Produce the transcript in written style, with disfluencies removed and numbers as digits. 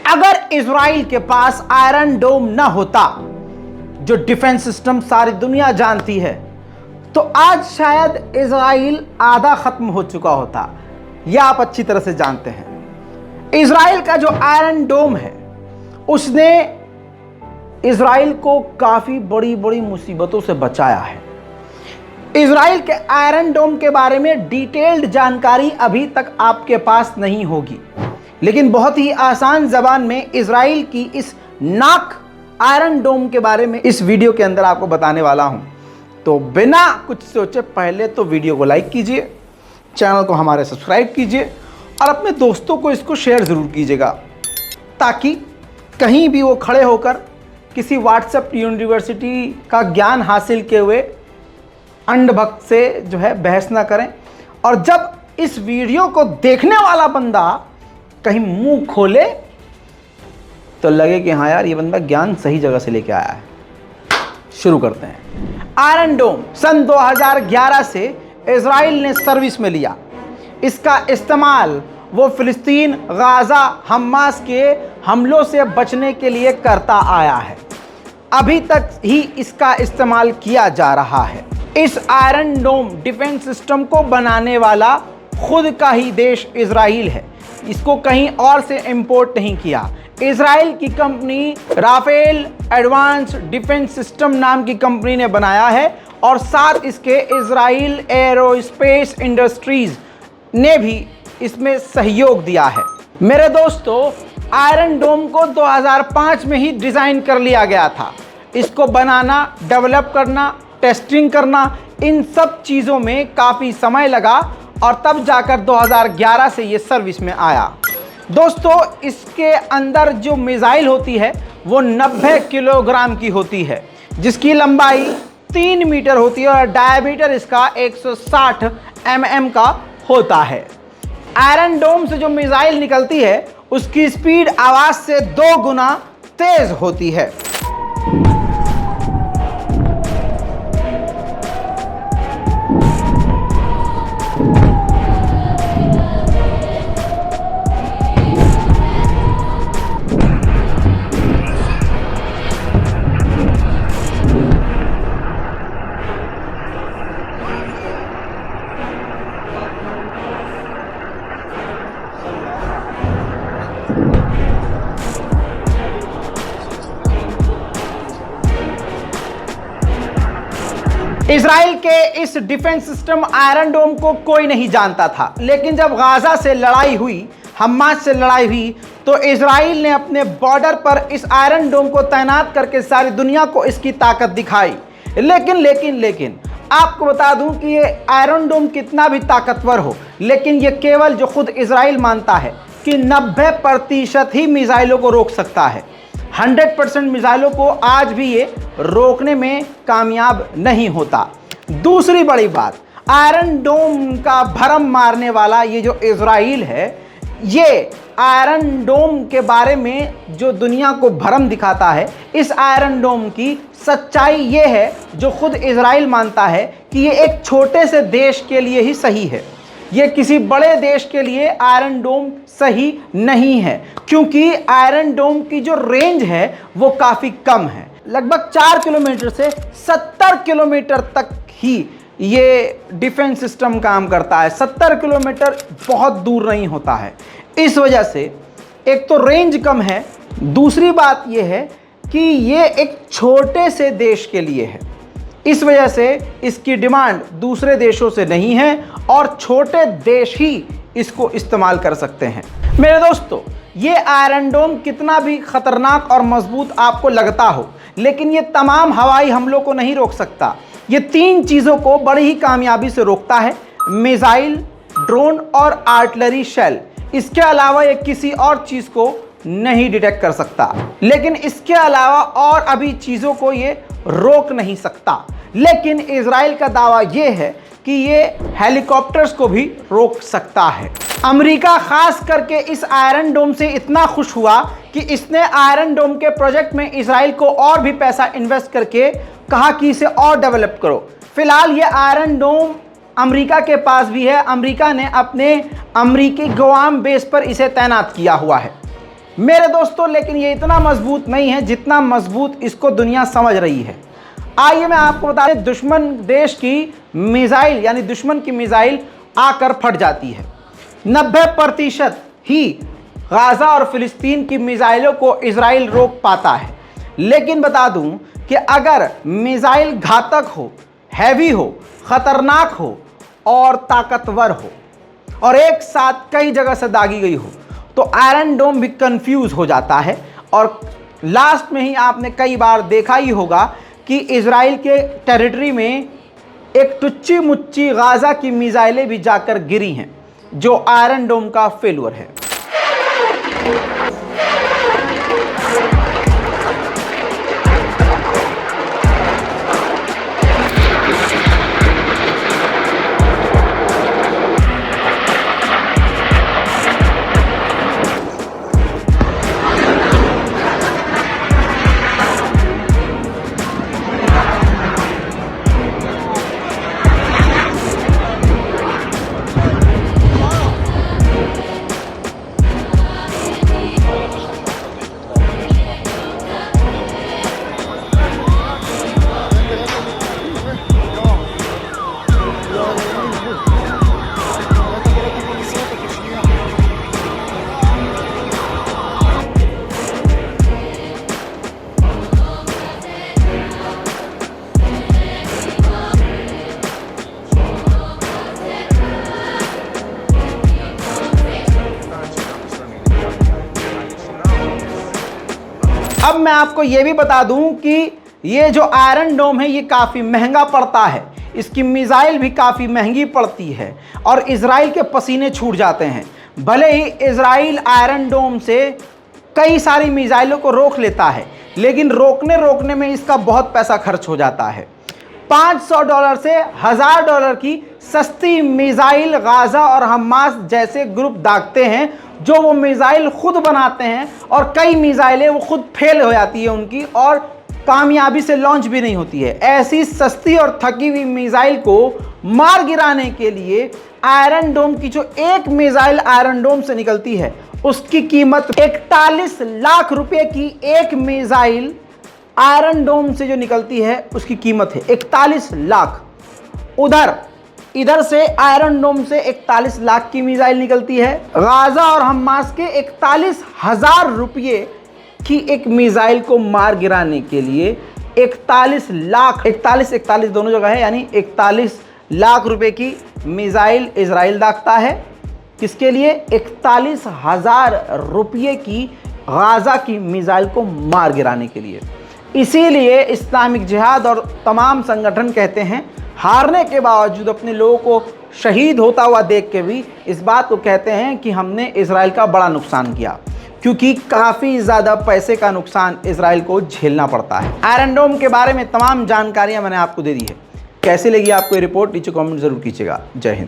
अगर इजराइल के पास आयरन डोम ना होता, जो डिफेंस सिस्टम सारी दुनिया जानती है, तो आज शायद इजराइल आधा खत्म हो चुका होता। यह आप अच्छी तरह से जानते हैं। इजराइल का जो आयरन डोम है, उसने इजराइल को काफी बड़ी बड़ी मुसीबतों से बचाया है। इजराइल के आयरन डोम के बारे में डिटेल्ड जानकारी अभी तक आपके पास नहीं होगी, लेकिन बहुत ही आसान जबान में इजराइल की इस नाक आयरन डोम के बारे में इस वीडियो के अंदर आपको बताने वाला हूं। तो बिना कुछ सोचे पहले तो वीडियो को लाइक कीजिए, चैनल को हमारे सब्सक्राइब कीजिए और अपने दोस्तों को इसको शेयर ज़रूर कीजिएगा, ताकि कहीं भी वो खड़े होकर किसी व्हाट्सएप यूनिवर्सिटी का ज्ञान हासिल किए हुए अंधभक्त से जो है बहस ना करें। और जब इस वीडियो को देखने वाला बंदा कहीं मुंह खोले तो लगे कि हाँ यार, ये बंदा ज्ञान सही जगह से लेके आया है। शुरू करते हैं। आयरन डोम सन 2011 से इजराइल ने सर्विस में लिया। इसका इस्तेमाल वो फिलिस्तीन, गाजा, हमास के हमलों से बचने के लिए करता आया है। अभी तक ही इसका इस्तेमाल किया जा रहा है। इस आयरन डोम डिफेंस सिस्टम को बनाने वाला खुद का ही देश इजराइल है। इसको कहीं और से इंपोर्ट नहीं किया। इजराइल की company Rafael advance defence system नाम की कंपनी ने बनाया है, और साथ इसके इजराइल एरोस्पेस इंडस्ट्रीज ने भी इसमें सहयोग दिया है। मेरे दोस्तों, आयरन डोम को 2005 में ही डिज़ाइन कर लिया गया था। इसको बनाना, डेवलप करना, टेस्टिंग करना, इन सब चीज़ों में काफ़ी समय लगा और तब जाकर 2011 से ये सर्विस में आया। दोस्तों, इसके अंदर जो मिसाइल होती है वो 90 किलोग्राम की होती है, जिसकी लंबाई 3 मीटर होती है और डायमीटर इसका 160 mm का होता है। आयरन डोम से जो मिसाइल निकलती है उसकी स्पीड आवाज़ से 2 गुना तेज होती है। इजराइल के इस डिफेंस सिस्टम आयरन डोम को कोई नहीं जानता था, लेकिन जब गाजा से लड़ाई हुई, हमास से लड़ाई हुई, तो इजराइल ने अपने बॉर्डर पर इस आयरन डोम को तैनात करके सारी दुनिया को इसकी ताकत दिखाई। लेकिन आपको बता दूं कि ये आयरन डोम कितना भी ताकतवर हो, लेकिन ये केवल जो खुद इजराइल मानता है कि 90% ही मिसाइलों को रोक सकता है। 100% मिसाइलों को आज भी ये रोकने में कामयाब नहीं होता। दूसरी बड़ी बात, आयरन डोम का भरम मारने वाला ये जो इजराइल है, ये आयरन डोम के बारे में जो दुनिया को भरम दिखाता है, इस आयरन डोम की सच्चाई ये है जो खुद इजराइल मानता है कि ये एक छोटे से देश के लिए ही सही है। ये किसी बड़े देश के लिए आयरन डोम सही नहीं है, क्योंकि आयरन डोम की जो रेंज है वो काफ़ी कम है। लगभग 4 किलोमीटर से 70 किलोमीटर तक ही ये डिफेंस सिस्टम काम करता है। 70 किलोमीटर बहुत दूर नहीं होता है। इस वजह से एक तो रेंज कम है, दूसरी बात यह है कि ये एक छोटे से देश के लिए है। इस वजह से इसकी डिमांड दूसरे देशों से नहीं है और छोटे देश ही इसको इस्तेमाल कर सकते हैं। मेरे दोस्तों, ये आयरन डोम कितना भी खतरनाक और मजबूत आपको लगता हो, लेकिन ये तमाम हवाई हमलों को नहीं रोक सकता। ये 3 चीज़ों को बड़ी ही कामयाबी से रोकता है: मिसाइल, ड्रोन और आर्टिलरी शेल। इसके अलावा ये किसी और चीज़ को नहीं डिटेक्ट कर सकता, लेकिन इसके अलावा और अभी चीज़ों को ये रोक नहीं सकता। लेकिन इजराइल का दावा ये है कि ये हेलीकॉप्टर्स को भी रोक सकता है। अमेरिका खास करके इस आयरन डोम से इतना खुश हुआ कि इसने आयरन डोम के प्रोजेक्ट में इजराइल को और भी पैसा इन्वेस्ट करके कहा कि इसे और डेवलप करो। फिलहाल ये आयरन डोम अमेरिका के पास भी है। अमेरिका ने अपने अमेरिकी गुआम बेस पर इसे तैनात किया हुआ है। मेरे दोस्तों, लेकिन ये इतना मजबूत नहीं है जितना मजबूत इसको दुनिया समझ रही है। आइए मैं आपको बता दें, दुश्मन देश की मिसाइल यानी दुश्मन की मिसाइल आकर फट जाती है। 90% ही गाजा और फिलिस्तीन की मिसाइलों को इजराइल रोक पाता है। लेकिन बता दूं कि अगर मिसाइल घातक हो, हैवी हो, खतरनाक हो और ताकतवर हो और एक साथ कई जगह से दागी गई हो तो आयरन डोम भी कंफ्यूज हो जाता है। और लास्ट में ही आपने कई बार देखा ही होगा कि इजराइल के टेरिटरी में एक टुच्ची मुच्ची गाजा की मिसाइलें भी जाकर गिरी हैं, जो आयरन डोम का फेल्यूर है। अब मैं आपको यह भी बता दूं कि ये जो आयरन डोम है ये काफ़ी महंगा पड़ता है, इसकी मिसाइल भी काफ़ी महंगी पड़ती है और इजराइल के पसीने छूट जाते हैं। भले ही इजराइल आयरन डोम से कई सारी मिसाइलों को रोक लेता है, लेकिन रोकने में इसका बहुत पैसा खर्च हो जाता है। $500 से $1000 की सस्ती मिसाइल गाजा और हमास जैसे ग्रुप दागते हैं, जो वो मिसाइल खुद बनाते हैं और कई मिसाइलें वो खुद फेल हो जाती है उनकी और कामयाबी से लॉन्च भी नहीं होती है। ऐसी सस्ती और थकी हुई मिसाइल को मार गिराने के लिए आयरन डोम की जो एक मिसाइल आयरन डोम से निकलती है उसकी कीमत 41 लाख रुपए की एक मिसाइल आयरन डोम से जो निकलती है उसकी कीमत है 41 लाख। इधर से आयरन डोम से 41 लाख की मिसाइल निकलती है। गाजा और हमास के 41,000 रुपये की एक मिसाइल को मार गिराने के लिए 41 लाख, 41 दोनों जगह है, यानी 41 लाख रुपए की मिसाइल इजराइल दागता है। किसके लिए? 41,000 रुपये की गाजा की मिसाइल को मार गिराने के लिए। इसीलिए इस्लामिक जिहाद और तमाम संगठन कहते हैं, हारने के बावजूद अपने लोगों को शहीद होता हुआ देख के भी इस बात को कहते हैं कि हमने इजराइल का बड़ा नुकसान किया, क्योंकि काफ़ी ज़्यादा पैसे का नुकसान इजराइल को झेलना पड़ता है। आयरन डोम के बारे में तमाम जानकारियां मैंने आपको दे दी है। कैसे लगी आपको ये रिपोर्ट नीचे कमेंट जरूर कीजिएगा। जय हिंद।